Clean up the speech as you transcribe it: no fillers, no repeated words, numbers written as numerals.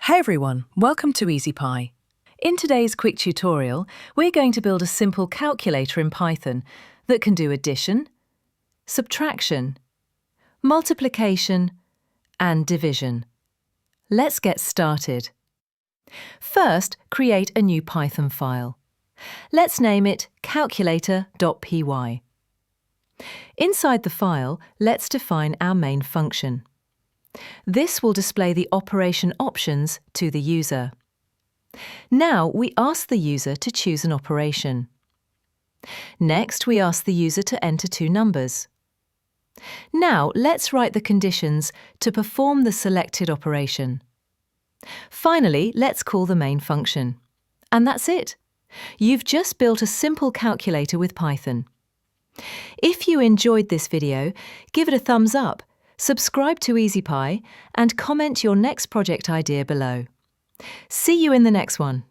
Hey everyone, welcome to EasyPy. In today's quick tutorial, we're going to build a simple calculator in Python that can do addition, subtraction, multiplication, and division. Let's get started. First, create a new Python file. Let's name it calculator.py. Inside the file, let's define our main function. This will display the operation options to the user. Now we ask the user to choose an operation. Next, we ask the user to enter two numbers. Now let's write the conditions to perform the selected operation. Finally, let's call the main function. And that's it. You've just built a simple calculator with Python. If you enjoyed this video, give it a thumbs up, subscribe to EasyPy, and comment your next project idea below. See you in the next one.